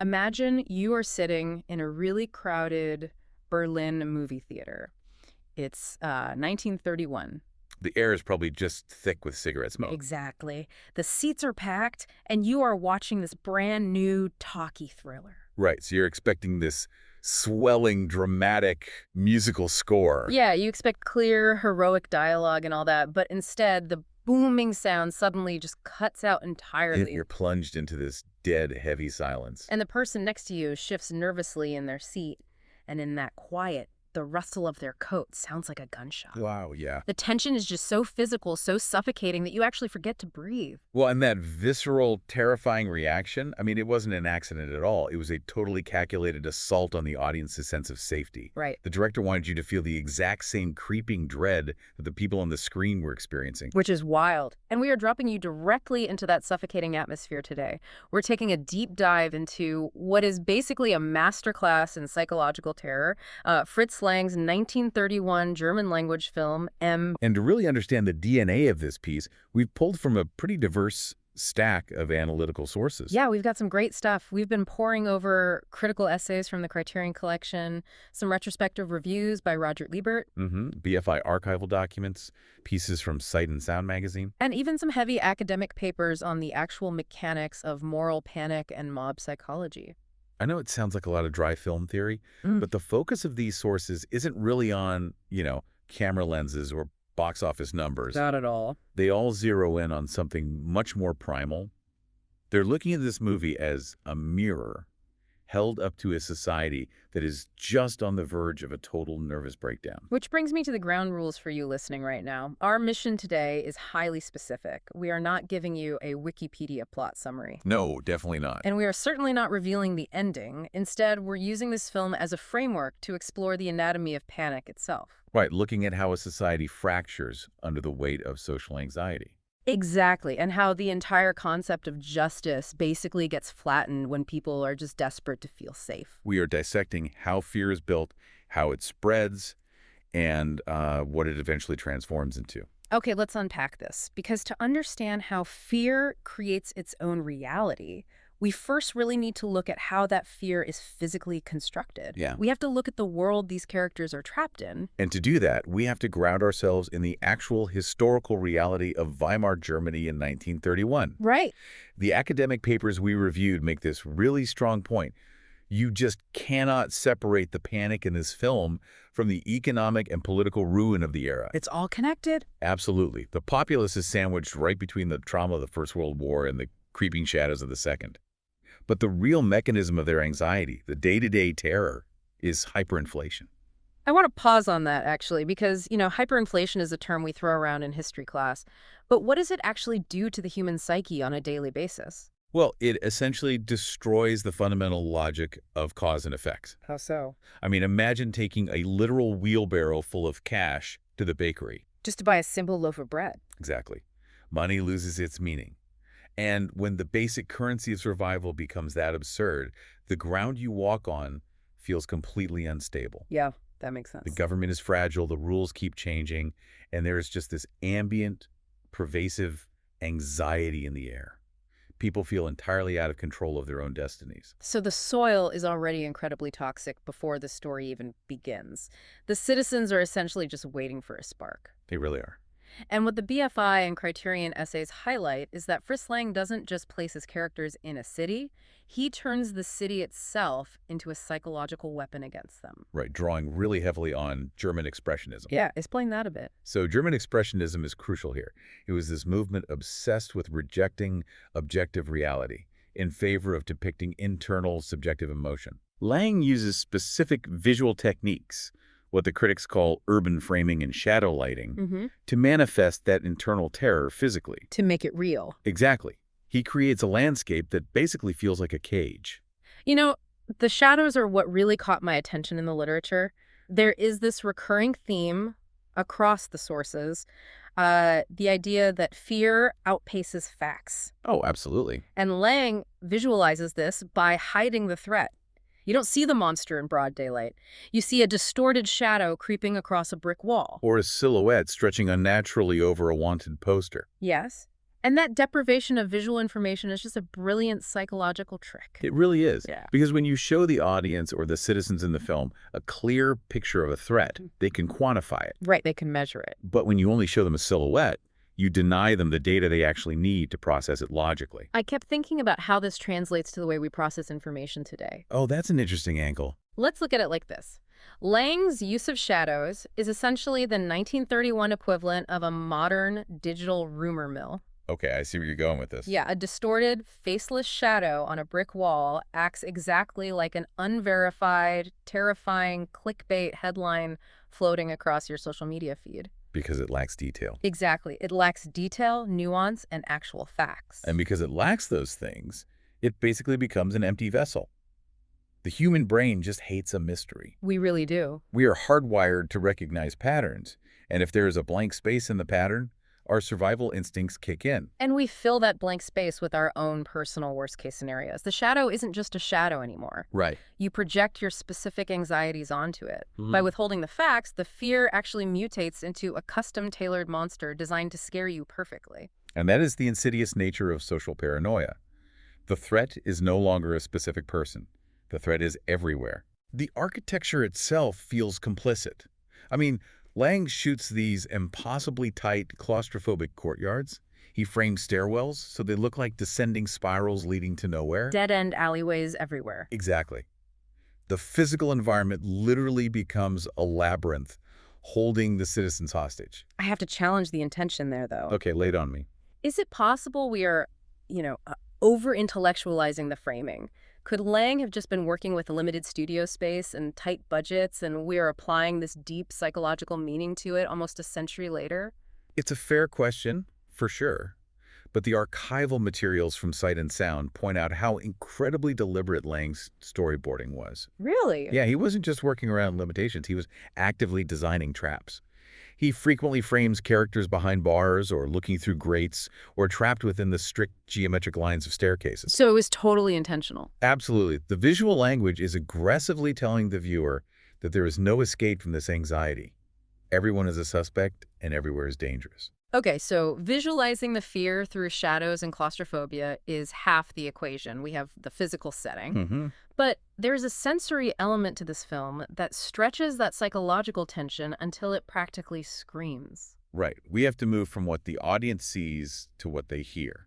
Imagine you are sitting in a really crowded Berlin movie theater. It's 1931. The air is probably just thick with cigarette smoke. Exactly. The seats are packed, and you are watching this brand new talkie thriller. Right, so you're expecting this swelling, dramatic musical score. Yeah, you expect clear, heroic dialogue and all that, but instead, the booming sound suddenly just cuts out And entirely. you're plunged into this dead, heavy silence. And the person next to you shifts nervously in their seat, and in that quiet, the rustle of their coat sounds like a gunshot. Wow, yeah. The tension is just so physical, so suffocating that you actually forget to breathe. Well, and that visceral, terrifying reaction, I mean, it wasn't an accident at all. It was a totally calculated assault on the audience's sense of safety. Right. The director wanted you to feel the exact same creeping dread that the people on the screen were experiencing. Which is wild. And we are dropping you directly into that suffocating atmosphere today. We're taking a deep dive into what is basically a masterclass in psychological terror, Fritz Lang's 1931 German language film, M. And to really understand the DNA of this piece, we've pulled from a pretty diverse stack of analytical sources. Yeah, we've got some great stuff. We've been poring over critical essays from the Criterion Collection, some retrospective reviews by Roger Ebert, BFI archival documents, pieces from Sight and Sound magazine. and even some heavy academic papers on the actual mechanics of moral panic and mob psychology. I know it sounds like a lot of dry film theory, Mm. but the focus of these sources isn't really on, camera lenses or box office numbers. Not at all. They all zero in on something much more primal. They're looking at this movie as a mirror held up to a society that is just on the verge of a total nervous breakdown. Which brings me to the ground rules for you listening right now. Our mission today is highly specific. We are not giving you a Wikipedia plot summary. No, definitely not. And we are certainly not revealing the ending. Instead, we're using this film as a framework to explore the anatomy of panic itself. Right, looking at how a society fractures under the weight of social anxiety. Exactly, and how the entire concept of justice basically gets flattened when people are just desperate to feel safe. We are dissecting how fear is built, how it spreads, and what it eventually transforms into. Okay, let's unpack this, because to understand how fear creates its own reality, we first really need to look at how that fear is physically constructed. Yeah. We have to look at the world these characters are trapped in. And to do that, we have to ground ourselves in the actual historical reality of Weimar Germany in 1931. Right. The academic papers we reviewed make this really strong point. You just cannot separate the panic in this film from the economic and political ruin of the era. It's all connected. Absolutely. The populace is sandwiched right between the trauma of the First World War and the creeping shadows of the Second. But the real mechanism of their anxiety, the day-to-day terror, is hyperinflation. I want to pause on that, actually, because, hyperinflation is a term we throw around in history class. But what does it actually do to the human psyche on a daily basis? Well, it essentially destroys the fundamental logic of cause and effect. How so? I mean, imagine taking a literal wheelbarrow full of cash to the bakery. Just to buy a simple loaf of bread. Exactly. Money loses its meaning. And when the basic currency of survival becomes that absurd, the ground you walk on feels completely unstable. Yeah, that makes sense. The government is fragile, the rules keep changing, and there's just this ambient, pervasive anxiety in the air. People feel entirely out of control of their own destinies. So the soil is already incredibly toxic before the story even begins. The citizens are essentially just waiting for a spark. They really are. And what the BFI and Criterion essays highlight is that Fritz Lang doesn't just place his characters in a city, he turns the city itself into a psychological weapon against them. Right, drawing really heavily on German Expressionism. Yeah, explain that a bit. So German Expressionism is crucial here. It was this movement obsessed with rejecting objective reality in favor of depicting internal subjective emotion. Lang uses specific visual techniques, what the critics call urban framing and shadow lighting, to manifest that internal terror physically. To make it real. Exactly. He creates a landscape that basically feels like a cage. The shadows are what really caught my attention in the literature. There is this recurring theme across the sources, the idea that fear outpaces facts. Oh, absolutely. And Lang visualizes this by hiding the threat. You don't see the monster in broad daylight. You see a distorted shadow creeping across a brick wall. Or a silhouette stretching unnaturally over a wanted poster. Yes. And that deprivation of visual information is just a brilliant psychological trick. It really is. Yeah. Because when you show the audience or the citizens in the film a clear picture of a threat, they can quantify it. Right, they can measure it. But when you only show them a silhouette, you deny them the data they actually need to process it logically. I kept thinking about how this translates to the way we process information today. Oh, that's an interesting angle. Let's look at it like this. Lang's use of shadows is essentially the 1931 equivalent of a modern digital rumor mill. Okay, I see where you're going with this. Yeah, a distorted, faceless shadow on a brick wall acts exactly like an unverified, terrifying clickbait headline floating across your social media feed. Because it lacks detail. Exactly. It lacks detail, nuance, and actual facts. And because it lacks those things, it basically becomes an empty vessel. The human brain just hates a mystery. We really do. We are hardwired to recognize patterns, and if there is a blank space in the pattern, our survival instincts kick in. And we fill that blank space with our own personal worst-case scenarios. The shadow isn't just a shadow anymore. Right. You project your specific anxieties onto it. By withholding the facts, the fear actually mutates into a custom-tailored monster designed to scare you perfectly. And that is the insidious nature of social paranoia. The threat is no longer a specific person. The threat is everywhere. The architecture itself feels complicit. I mean, Lang shoots these impossibly tight, claustrophobic courtyards. He frames stairwells so they look like descending spirals leading to nowhere. Dead-end alleyways everywhere. Exactly. The physical environment literally becomes a labyrinth, holding the citizens hostage. I have to challenge the intention there, though. Okay, lay it on me. Is it possible we are, over-intellectualizing the framing? Could Lang have just been working with a limited studio space and tight budgets, and we are applying this deep psychological meaning to it almost a century later? It's a fair question, for sure. But the archival materials from Sight and Sound point out how incredibly deliberate Lang's storyboarding was. Really? Yeah, he wasn't just working around limitations, he was actively designing traps. He frequently frames characters behind bars or looking through grates or trapped within the strict geometric lines of staircases. So it was totally intentional. Absolutely. The visual language is aggressively telling the viewer that there is no escape from this anxiety. Everyone is a suspect and everywhere is dangerous. Okay, so visualizing the fear through shadows and claustrophobia is half the equation. We have the physical setting. But there's a sensory element to this film that stretches that psychological tension until it practically screams. Right. We have to move from what the audience sees to what they hear.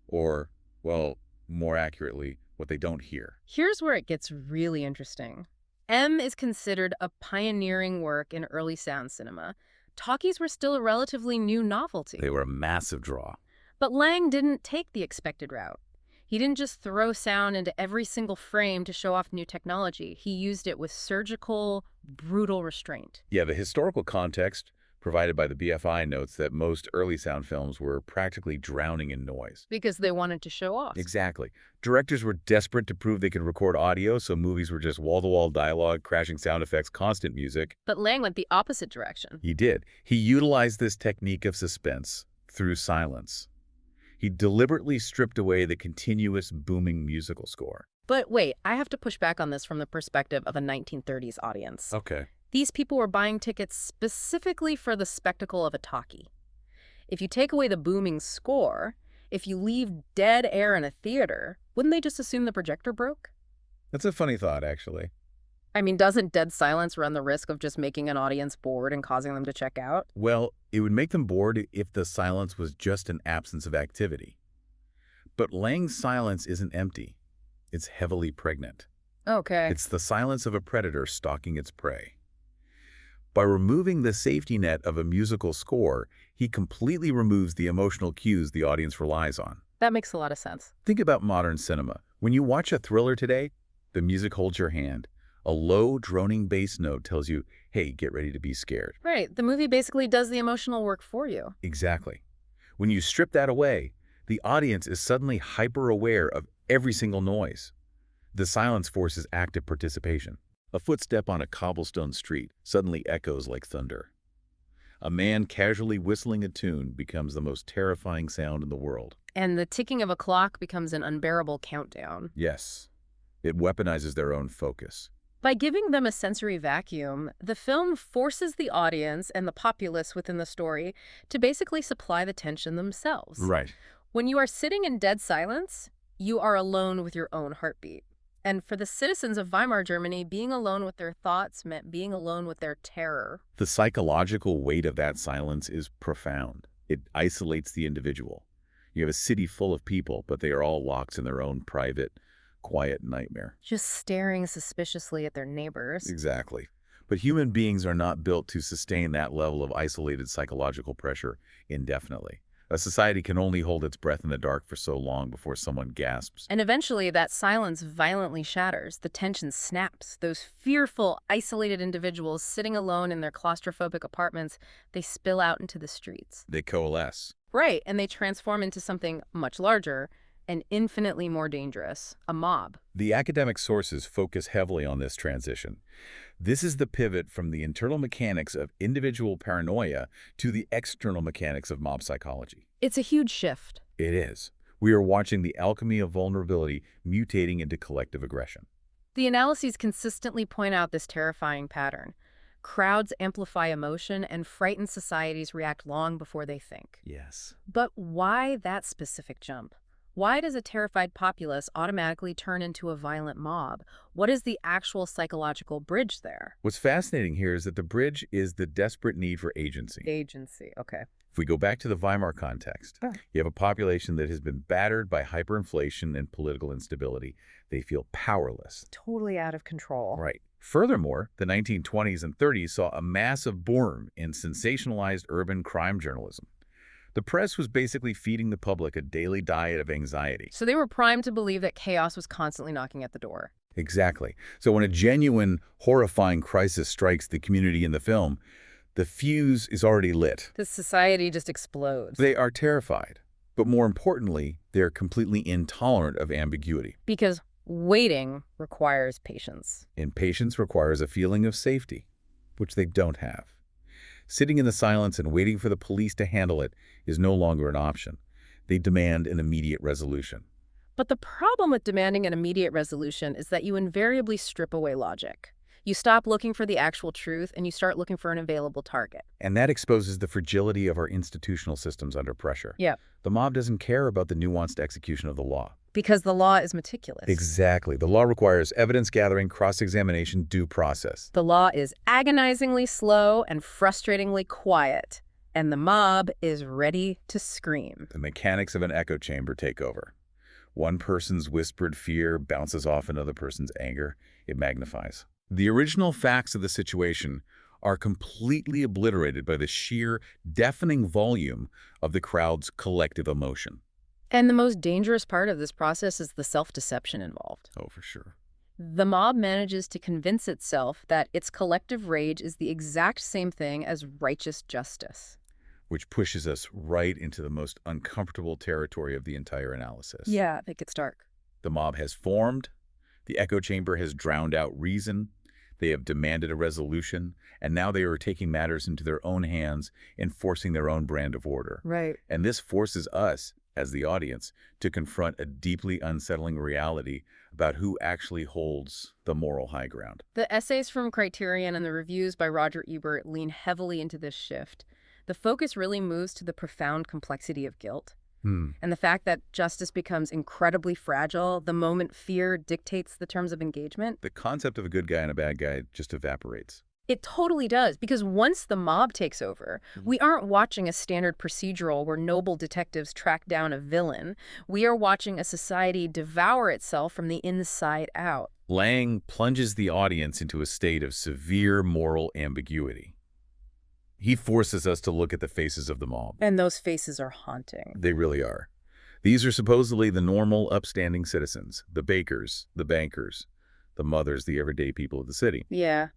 Or, well, more accurately, what they don't hear. Here's where it gets really interesting. M is considered a pioneering work in early sound cinema. Talkies were still a relatively new novelty. They were a massive draw. But Lang didn't take the expected route. He didn't just throw sound into every single frame to show off new technology. He used it with surgical, brutal restraint. Yeah, the historical context provided by the BFI notes that most early sound films were practically drowning in noise. Because they wanted to show off. Exactly. Directors were desperate to prove they could record audio, so movies were just wall-to-wall dialogue, crashing sound effects, constant music. But Lang went the opposite direction. He did. He utilized this technique of suspense through silence. He deliberately stripped away the continuous booming musical score. But wait, I have to push back on this from the perspective of a 1930s audience. Okay. These people were buying tickets specifically for the spectacle of a talkie. If you take away the booming score, if you leave dead air in a theater, wouldn't they just assume the projector broke? That's a funny thought, actually. I mean, doesn't dead silence run the risk of just making an audience bored and causing them to check out? Well, it would make them bored if the silence was just an absence of activity. But Lang's silence isn't empty. It's heavily pregnant. Okay. It's the silence of a predator stalking its prey. By removing the safety net of a musical score, he completely removes the emotional cues the audience relies on. That makes a lot of sense. Think about modern cinema. When you watch a thriller today, the music holds your hand. A low, droning bass note tells you, hey, get ready to be scared. Right. The movie basically does the emotional work for you. Exactly. When you strip that away, the audience is suddenly hyper-aware of every single noise. The silence forces active participation. A footstep on a cobblestone street suddenly echoes like thunder. A man casually whistling a tune becomes the most terrifying sound in the world. And the ticking of a clock becomes an unbearable countdown. Yes, it weaponizes their own focus. By giving them a sensory vacuum, the film forces the audience and the populace within the story to basically supply the tension themselves. Right. When you are sitting in dead silence, you are alone with your own heartbeat. And for the citizens of Weimar Germany, being alone with their thoughts meant being alone with their terror. The psychological weight of that silence is profound. It isolates the individual. You have a city full of people, but they are all locked in their own private, quiet nightmare. Just staring suspiciously at their neighbors. Exactly. But human beings are not built to sustain that level of isolated psychological pressure indefinitely. A society can only hold its breath in the dark for so long before someone gasps. And eventually, that silence violently shatters. The tension snaps. Those fearful, isolated individuals sitting alone in their claustrophobic apartments, they spill out into the streets. They coalesce. Right, and they transform into something much larger and infinitely more dangerous, a mob. The academic sources focus heavily on this transition. This is the pivot from the internal mechanics of individual paranoia to the external mechanics of mob psychology. It's a huge shift. It is. We are watching the alchemy of vulnerability mutating into collective aggression. The analyses consistently point out this terrifying pattern. Crowds amplify emotion, and frightened societies react long before they think. Yes. But why that specific jump? Why does a terrified populace automatically turn into a violent mob? What is the actual psychological bridge there? What's fascinating here is that the bridge is the desperate need for agency. Agency, okay. If we go back to the Weimar context, you have a population that has been battered by hyperinflation and political instability. They feel powerless. Totally out of control. Right. Furthermore, the 1920s and 30s saw a massive boom in sensationalized urban crime journalism. The press was basically feeding the public a daily diet of anxiety. So they were primed to believe that chaos was constantly knocking at the door. Exactly. So when a genuine, horrifying crisis strikes the community in the film, the fuse is already lit. The society just explodes. They are terrified. But more importantly, they're completely intolerant of ambiguity. Because waiting requires patience. And patience requires a feeling of safety, which they don't have. Sitting in the silence and waiting for the police to handle it is no longer an option. They demand an immediate resolution. But the problem with demanding an immediate resolution is that you invariably strip away logic. You stop looking for the actual truth and you start looking for an available target. And that exposes the fragility of our institutional systems under pressure. Yeah. The mob doesn't care about the nuanced execution of the law. Because the law is meticulous. Exactly. The law requires evidence gathering, cross-examination, due process. The law is agonizingly slow and frustratingly quiet. And the mob is ready to scream. The mechanics of an echo chamber take over. One person's whispered fear bounces off another person's anger. It magnifies. The original facts of the situation are completely obliterated by the sheer, deafening volume of the crowd's collective emotion. And the most dangerous part of this process is the self-deception involved. Oh, for sure. The mob manages to convince itself that its collective rage is the exact same thing as righteous justice. Which pushes us right into the most uncomfortable territory of the entire analysis. Yeah, it gets dark. The mob has formed. The echo chamber has drowned out reason. They have demanded a resolution, and now they are taking matters into their own hands, enforcing their own brand of order. Right. And this forces us, as the audience, to confront a deeply unsettling reality about who actually holds the moral high ground. The essays from Criterion and the reviews by Roger Ebert lean heavily into this shift. The focus really moves to the profound complexity of guilt. And the fact that justice becomes incredibly fragile the moment fear dictates the terms of engagement. The concept of a good guy and a bad guy just evaporates. It totally does, because once the mob takes over, we aren't watching a standard procedural where noble detectives track down a villain. We are watching a society devour itself from the inside out. Lang plunges the audience into a state of severe moral ambiguity. He forces us to look at the faces of the mob. And those faces are haunting. They really are. These are supposedly the normal, upstanding citizens, the bakers, the bankers, the mothers, the everyday people of the city. Yeah.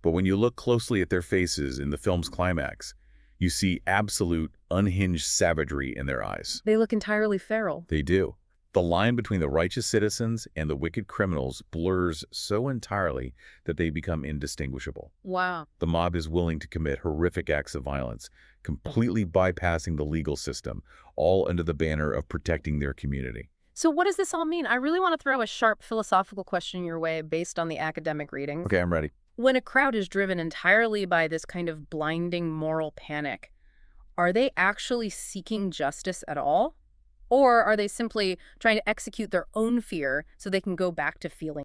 But when you look closely at their faces in the film's climax, you see absolute, unhinged savagery in their eyes. They look entirely feral. They do. The line between the righteous citizens and the wicked criminals blurs so entirely that they become indistinguishable. Wow. The mob is willing to commit horrific acts of violence, completely bypassing the legal system, all under the banner of protecting their community. So what does this all mean? I really want to throw a sharp philosophical question your way based on the academic readings. Okay, I'm ready. When a crowd is driven entirely by this kind of blinding moral panic, are they actually seeking justice at all? Or are they simply trying to execute their own fear so they can go back to feeling